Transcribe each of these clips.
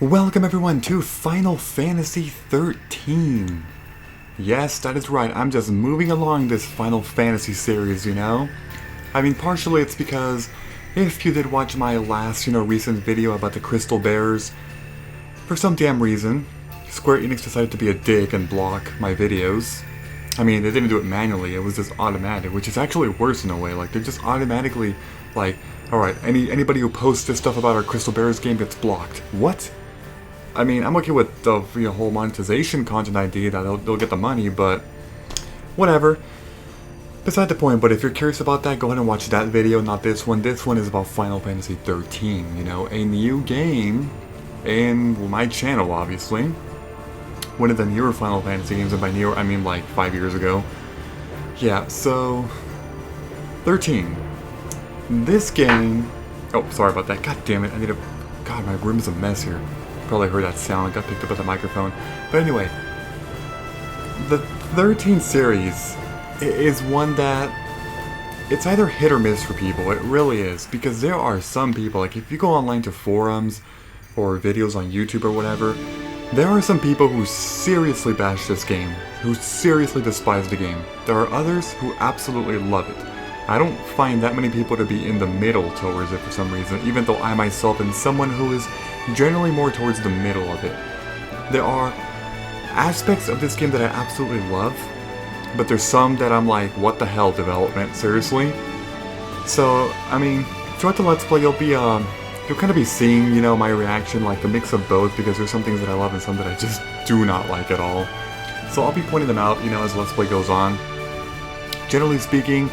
Welcome everyone to Final Fantasy XIII. Yes, that is right, I'm just moving along this Final Fantasy series, you know? I mean, partially it's because if you did watch my last, recent video about the Crystal Bears, for some damn reason, Square Enix decided to be a dick and block my videos. I mean, they didn't do it manually, it was just automatic, which is actually worse in a way. Like, they're just automatically, like, alright, anybody who posts this stuff about our Crystal Bears game gets blocked. What? I mean, I'm okay with the whole monetization content idea that they'll get the money, but whatever. Beside the point, but if you're curious about that, go ahead and watch that video, not this one. This one is about Final Fantasy XIII, a new game in my channel, obviously. One of the newer Final Fantasy games, and by newer, I mean like 5 years ago. Yeah, so 13. This game... Oh, sorry about that. God damn it, I need to... God, my room is a mess here. Probably heard that sound, got picked up at the microphone. But anyway, the 13 series is one that it's either hit or miss for people. It really is, because there are some people, like if you go online to forums or videos on YouTube or whatever, there are some people who seriously bash this game, who seriously despise the game. There are others who absolutely love it. I don't find that many people to be in the middle towards it for some reason, even though I myself am someone who is generally more towards the middle of it. There are aspects of this game that I absolutely love, but there's some that I'm like, what the hell, development, seriously? So, I mean, throughout the Let's Play you'll kind of be seeing, my reaction, like the mix of both, because there's some things that I love and some that I just do not like at all. So I'll be pointing them out, as Let's Play goes on. Generally speaking,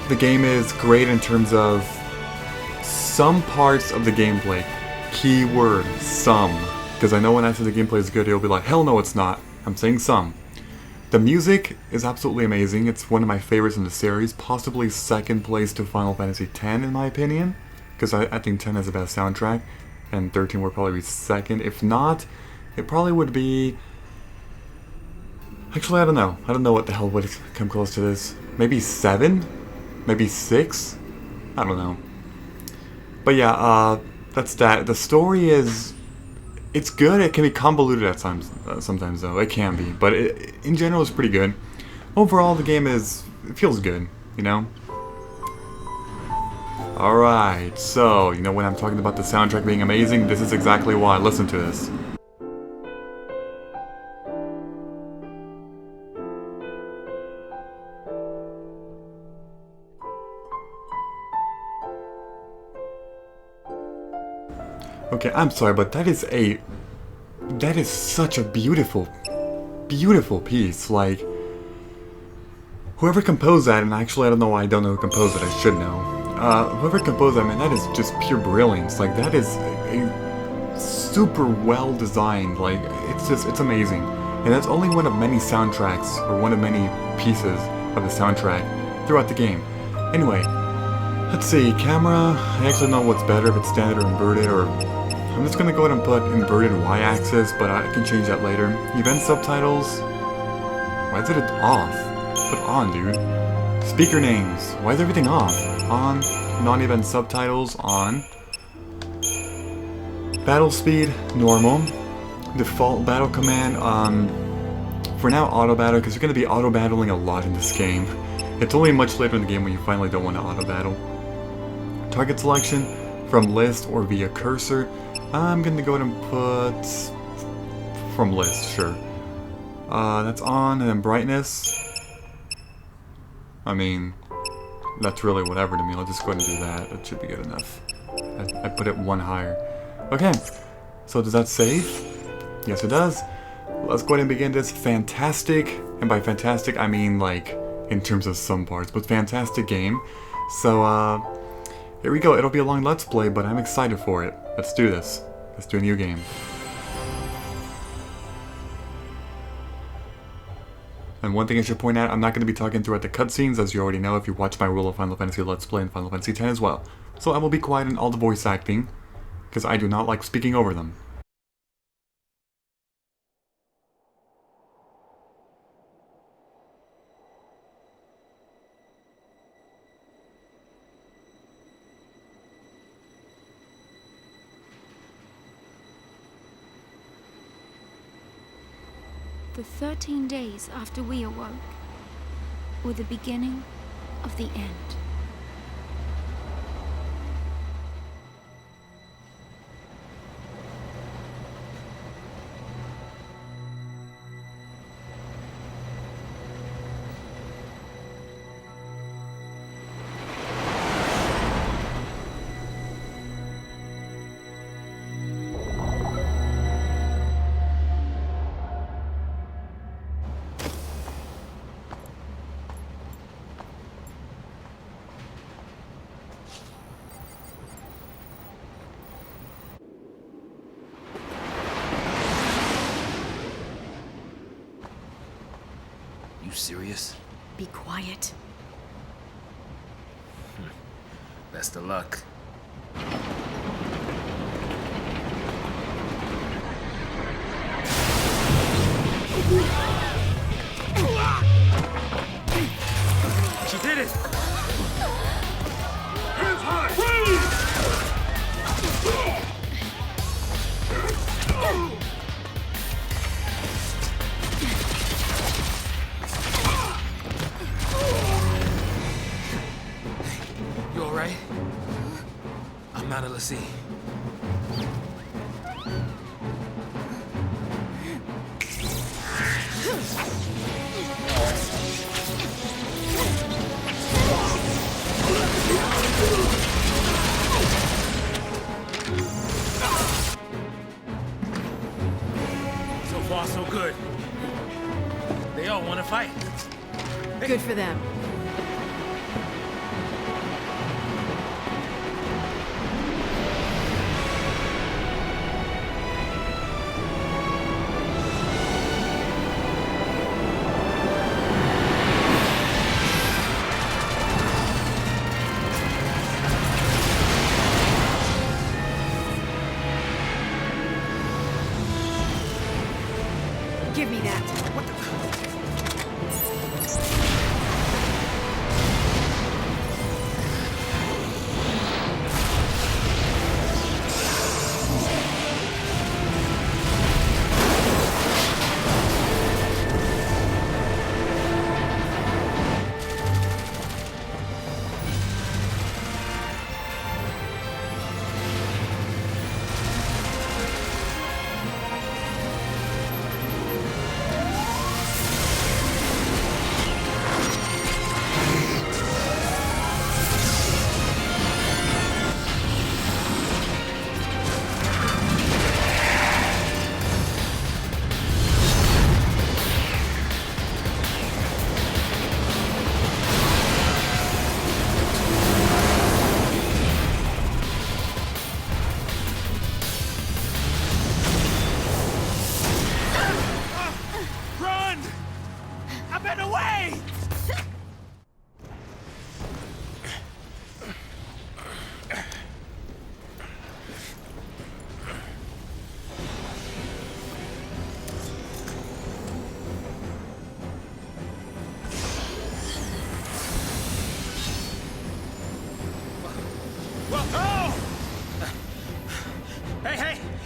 the game is great in terms of some parts of the gameplay. Keyword, some. Because I know when I say the gameplay is good, it'll be like, hell no it's not. I'm saying some. The music is absolutely amazing. It's one of my favorites in the series. Possibly second place to Final Fantasy X in my opinion. Because I think 10 has the best soundtrack. And 13 would probably be second. If not, it probably would be... Actually, I don't know. I don't know what the hell would come close to this. Maybe 7? Maybe 6? I don't know. But yeah, that's that. The story is... It's good. It can be convoluted at times, sometimes though. It can be. But in general, it's pretty good. Overall, the game is... It feels good, Alright, so, when I'm talking about the soundtrack being amazing, this is exactly why. Listen to this. Okay, I'm sorry, but that is such a beautiful piece. Like, whoever composed that, and actually I don't know why I don't know who composed it, I should know. Whoever composed that, man, that is just pure brilliance. Like, that is a super well designed, like, it's amazing. And that's only one of many soundtracks, or one of many pieces of the soundtrack throughout the game. Anyway, let's see, camera, I actually don't know what's better, if it's standard or inverted, or... I'm just gonna go ahead and put inverted y-axis, but I can change that later. Event subtitles... Why is it off? Put on, dude. Speaker names. Why is everything off? On. Non-event subtitles, on. Battle speed, normal. Default battle command, for now auto battle, because you're gonna be auto battling a lot in this game. It's only much later in the game when you finally don't want to auto battle. Target selection, from list or via cursor. I'm gonna go ahead and put from list, sure. That's on, and then brightness. I mean, that's really whatever to me. I'll just go ahead and do that. That should be good enough. I put it one higher. Okay, so does that save? Yes, it does. Let's go ahead and begin this fantastic, and by fantastic I mean like in terms of some parts, but fantastic game. So, here we go. It'll be a long Let's Play, but I'm excited for it. Let's do this. Let's do a new game. And one thing I should point out, I'm not going to be talking throughout the cutscenes, as you already know if you watch my Rule of Final Fantasy Let's Play and Final Fantasy X as well. So I will be quiet in all the voice acting, because I do not like speaking over them. The 13 days after we awoke were the beginning of the end. Serious? Be quiet. Best of luck. She did it! Hands high! You alright? I'm out of the sea. So far, so good. They all want to fight. Hey. Good for them. Give me that. What the...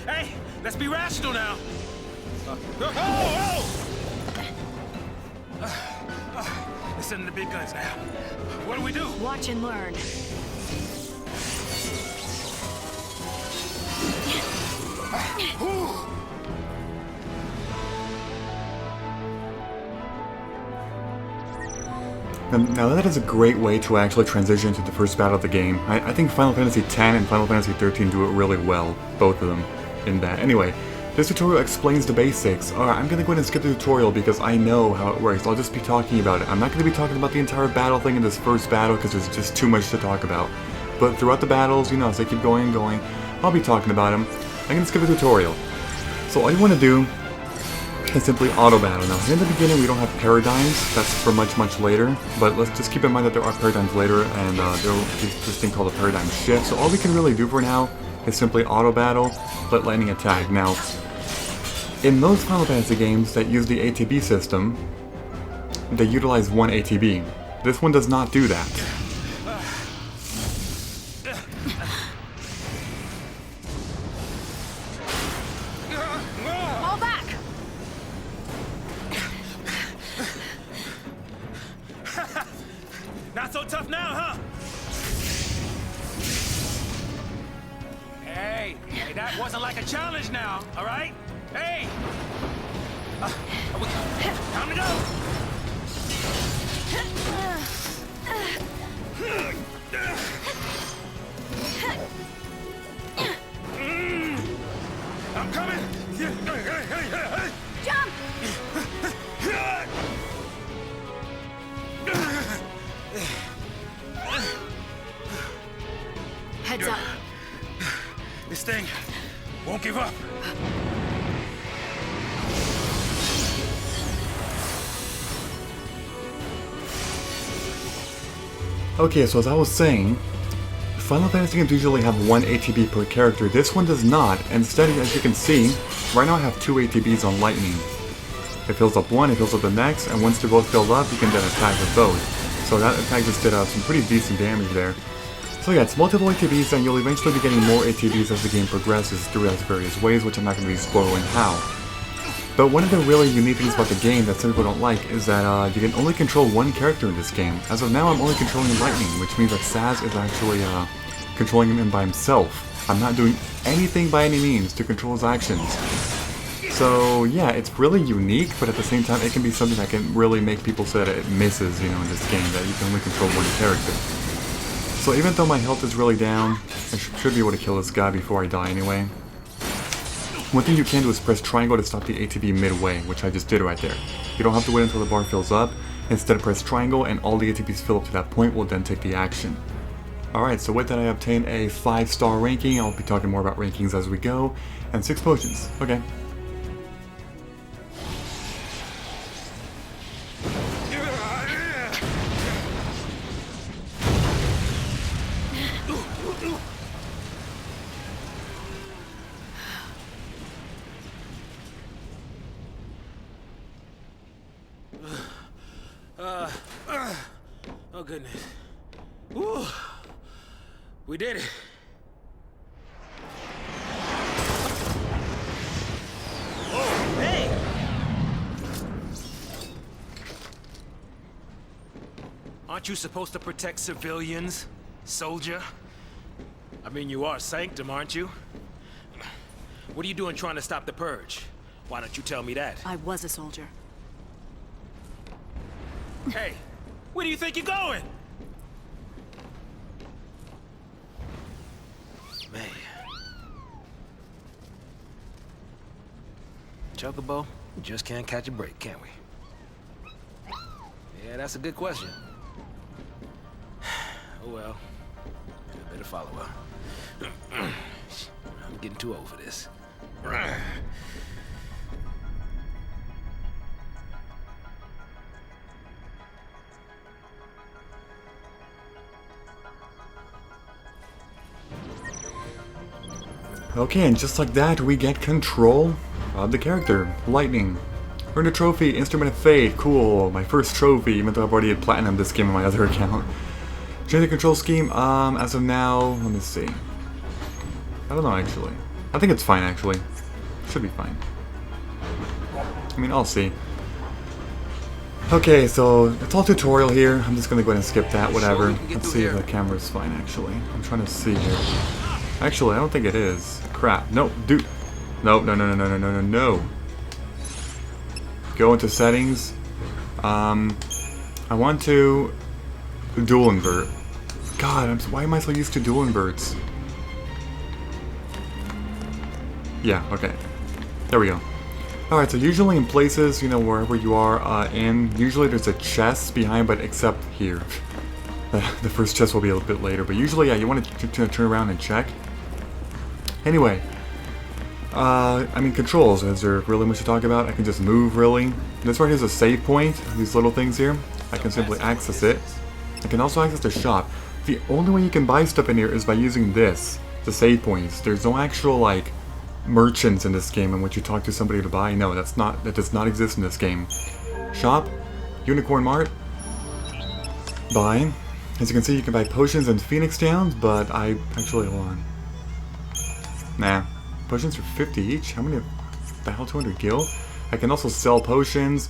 Hey, let's be rational now. Listen to the big guns now. What do we do? Watch and learn. Now that is a great way to actually transition to the first battle of the game. I think Final Fantasy X and Final Fantasy XIII do it really well, both of them, in that. Anyway, this tutorial explains the basics. Alright, I'm gonna go ahead and skip the tutorial because I know how it works. I'll just be talking about it. I'm not gonna be talking about the entire battle thing in this first battle because there's just too much to talk about. But throughout the battles, you know, as they keep going and going, I'll be talking about them. I'm gonna skip the tutorial. So all you want to do is simply auto battle. Now, in the beginning, we don't have paradigms. That's for much later. But let's just keep in mind that there are paradigms later, and there will be this thing called a paradigm shift. So all we can really do for now is simply auto battle, let lightning attack. Now, in those Final Fantasy games that use the ATB system, they utilize one ATB. This one does not do that. Not so tough now, huh? Hey, that wasn't like a challenge now, all right? Hey! Time to go! I'm coming! Jump! Heads up. This thing won't give up. Okay, so as I was saying, Final Fantasy games usually have 1 ATB per character. This one does not. Instead, as you can see, right now I have 2 ATBs on Lightning. It fills up one, it fills up the next, and once they're both filled up, you can then attack with both. So that attack just did some pretty decent damage there. So yeah, it's multiple ATBs, and you'll eventually be getting more ATBs as the game progresses through its various ways, which I'm not going to be spoiling how. But one of the really unique things about the game that some people don't like is that you can only control one character in this game. As of now, I'm only controlling Lightning, which means that Sazh is actually controlling him by himself. I'm not doing anything by any means to control his actions. So yeah, it's really unique, but at the same time, it can be something that can really make people say that it misses, you know, in this game, that you can only control one character. So even though my health is really down, I should be able to kill this guy before I die anyway. One thing you can do is press triangle to stop the ATB midway, which I just did right there. You don't have to wait until the bar fills up. Instead, press triangle and all the ATBs fill up to that point will then take the action. Alright, so with that I obtained a 5-star ranking. I'll be talking more about rankings as we go. And 6 potions. Okay. Oh goodness. Woo. We did it. Oh, hey! Aren't you supposed to protect civilians, soldier? I mean, you are Sanctum, aren't you? What are you doing trying to stop the purge? Why don't you tell me that? I was a soldier. Hey, where do you think you're going? Man. Chocobo, we just can't catch a break, can we? Yeah, that's a good question. Oh well. I better follow her. I'm getting too old for this. Okay, and just like that, we get control of the character, Lightning. Earned a trophy, Instrument of Fate, cool, my first trophy, even though I've already had Platinum this game on my other account. Change the control scheme, as of now, let me see. I don't know actually. I think it's fine actually. Should be fine. I mean, I'll see. Okay, so it's all tutorial here. I'm just gonna go ahead and skip that, whatever. Let's see if the camera's fine actually. I'm trying to see here. Actually, I don't think it is. Crap. No, dude. No, no, no, no, no, no, no, no, no. Go into settings. I want to dual invert. God, why am I so used to dual inverts? Yeah, okay. There we go. Alright, so usually in places, you know, wherever you are usually there's a chest behind, but except here. The first chest will be a little bit later, but usually, yeah, you want to turn around and check. Anyway, I mean, controls, is there really much to talk about? I can just move, really. This right here is a save point, these little things here. I can simply access it. I can also access the shop. The only way you can buy stuff in here is by using this, the save points. There's no actual, like, merchants in this game in which you talk to somebody to buy. No, that does not exist in this game. Shop, Unicorn Mart, buy. As you can see, you can buy potions and Phoenix Downs, but I actually, hold on. Nah, potions are 50 each. How many? The hell, 200 gil? I can also sell potions.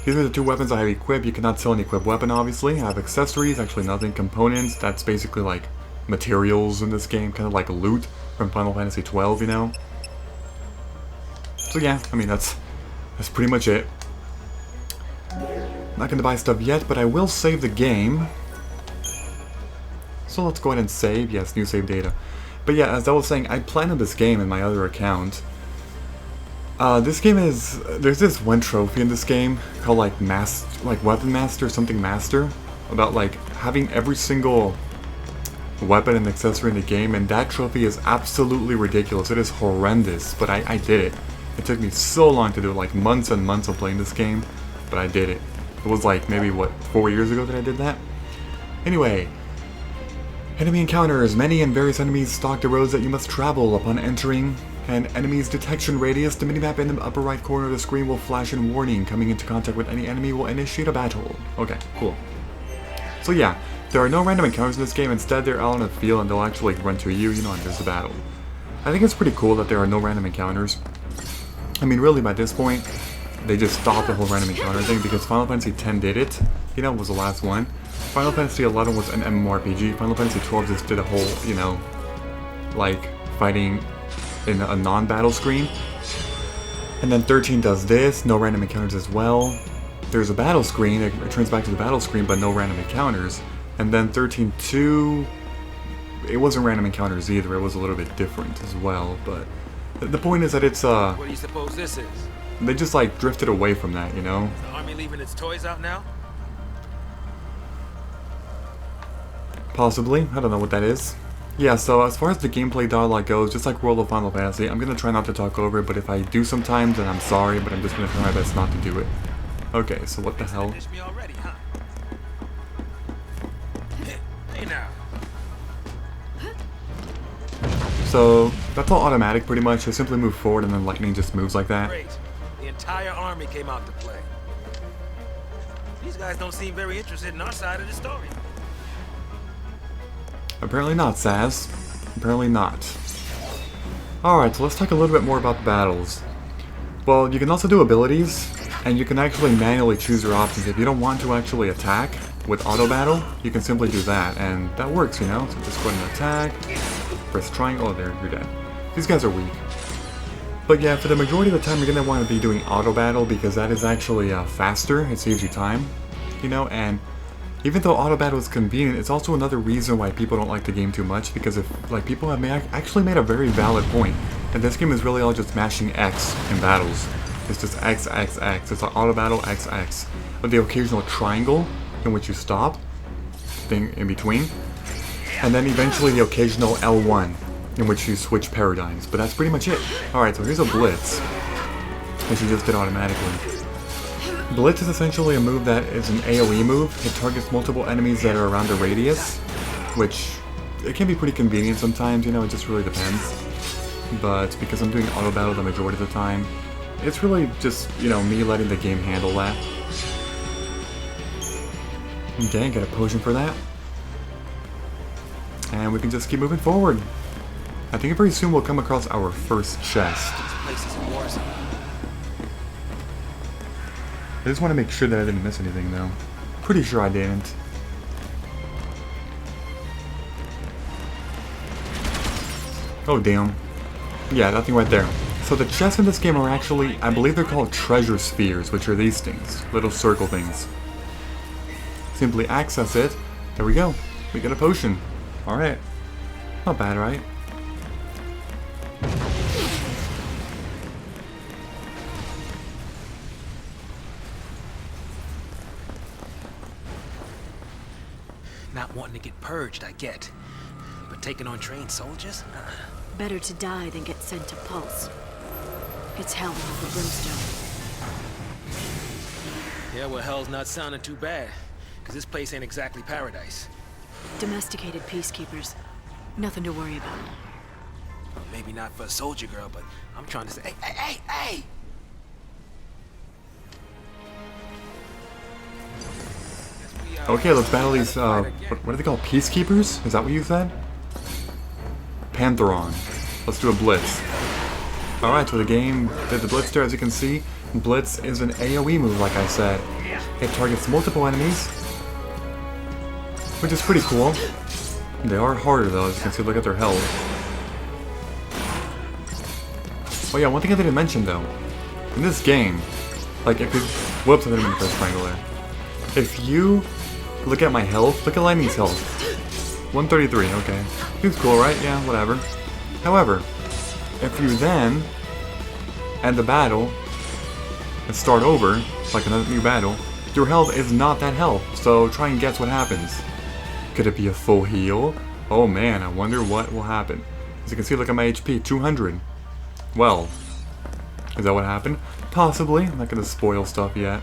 These are the two weapons I have equipped. You cannot sell an equipped weapon, obviously. I have accessories, actually nothing. Components, that's basically like materials in this game, kind of like loot from Final Fantasy XII, you know? So yeah, I mean, that's pretty much it. Not gonna buy stuff yet, but I will save the game. So let's go ahead and save. Yes, new save data. But yeah, as I was saying, I planted this game in my other account. This game is... There's this one trophy in this game called like Weapon Master, something Master. About like having every single weapon and accessory in the game, and that trophy is absolutely ridiculous. It is horrendous, but I did it. It took me so long to do it, like months and months of playing this game, but I did it. It was like maybe, what, 4 years ago that I did that? Anyway, enemy encounters. Many and various enemies stalk the roads that you must travel. Upon entering an enemy's detection radius, the minimap in the upper right corner of the screen will flash a warning. Coming into contact with any enemy will initiate a battle. Okay, cool. So yeah, there are no random encounters in this game. Instead, they're out on the field and they'll actually run to you, you know, and there's a battle. I think it's pretty cool that there are no random encounters. I mean, really, by this point, they just stopped the whole random encounter thing because Final Fantasy X did it. You know, it was the last one. Final Fantasy XI was an MMORPG. Final Fantasy XII just did a whole, you know, like, fighting in a non-battle screen. And then 13 does this, no random encounters as well. There's a battle screen, it returns back to the battle screen, but no random encounters. And then 13.2, it wasn't random encounters either, it was a little bit different as well, but... The point is that it's, What do you suppose this is? they just, like, drifted away from that, you know? Is the army leaving its toys out now? Possibly. I don't know what that is. Yeah, so as far as the gameplay dialogue goes, just like World of Final Fantasy, I'm gonna try not to talk over it, but if I do sometimes, then I'm sorry, but I'm just gonna try my best not to do it. Okay, so what the hell? Finished me already, huh? Hey now. So, that's all automatic pretty much. I simply move forward and then lightning just moves like that. Great. The entire army came out to play. These guys don't seem very interested in our side of the story. Apparently not, Sazh. Apparently not. Alright, so let's talk a little bit more about the battles. Well, you can also do abilities, and you can actually manually choose your options. If you don't want to actually attack with auto battle, you can simply do that, and that works, you know? So just go ahead and attack, press triangle, oh there, you're dead. These guys are weak. But yeah, for the majority of the time you're going to want to be doing auto battle because that is actually faster, it saves you time, you know, and even though auto battle is convenient, it's also another reason why people don't like the game too much, because if, like, people have actually made a very valid point, and this game is really all just mashing X in battles. It's just X, X, X. It's an auto battle, X, X. With the occasional triangle in which you stop, thing in between, and then eventually the occasional L1 in which you switch paradigms. But that's pretty much it. Alright, so here's a Blitz, which you just did automatically. Blitz is essentially a move that is an AoE move. It targets multiple enemies that are around a radius, which it can be pretty convenient sometimes, you know, it just really depends. But because I'm doing auto battle the majority of the time, it's really just, you know, me letting the game handle that. Okay, get a potion for that. And we can just keep moving forward. I think very soon we'll come across our first chest. This place is a war zone. I just want to make sure that I didn't miss anything, though. Pretty sure I didn't. Oh, damn. Yeah, nothing right there. So the chests in this game are actually, I believe they're called treasure spheres, which are these things. Little circle things. Simply access it. There we go. We get a potion. Alright. Not bad, right? Not wanting to get purged, I get. But taking on trained soldiers? Better to die than get sent to Pulse. It's hell without the brimstone. Yeah, well, hell's not sounding too bad. Because this place ain't exactly paradise. Domesticated peacekeepers. Nothing to worry about. Well, maybe not for a soldier girl, but I'm trying to say, hey, hey, hey, hey! Okay, let's battle these, what are they called? Peacekeepers? Is that what you said? Pantheron. Let's do a Blitz. Alright, so the game did the Blitz there, as you can see. Blitz is an AoE move, like I said. It targets multiple enemies, which is pretty cool. They are harder though, as you can see, look at their health. Oh yeah, one thing I didn't mention though. In this game, like if you... Whoops, I didn't mean to press triangle there. If you look at my health, look at Lightning's health. 133, okay. Seems cool, right? Yeah, whatever. However, if you then end the battle and start over, like another new battle, your health is not that health, so try and guess what happens. Could it be a full heal? Oh man, I wonder what will happen. As you can see, look at my HP, 200. Well, is that what happened? Possibly. I'm not gonna spoil stuff yet.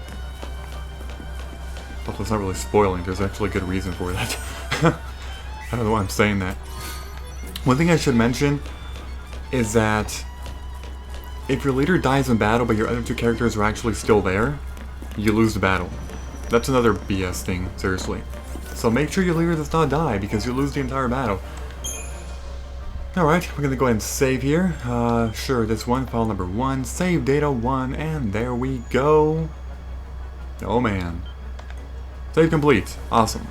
Although it's not really spoiling, there's actually a good reason for that. I don't know why I'm saying that. One thing I should mention is that if your leader dies in battle but your other two characters are actually still there, you lose the battle. That's another BS thing, seriously. So make sure your leader does not die because you lose the entire battle. Alright, we're gonna go ahead and save here. Sure, this one, file number 1, save data 1, and there we go. Oh man. Save complete. Awesome.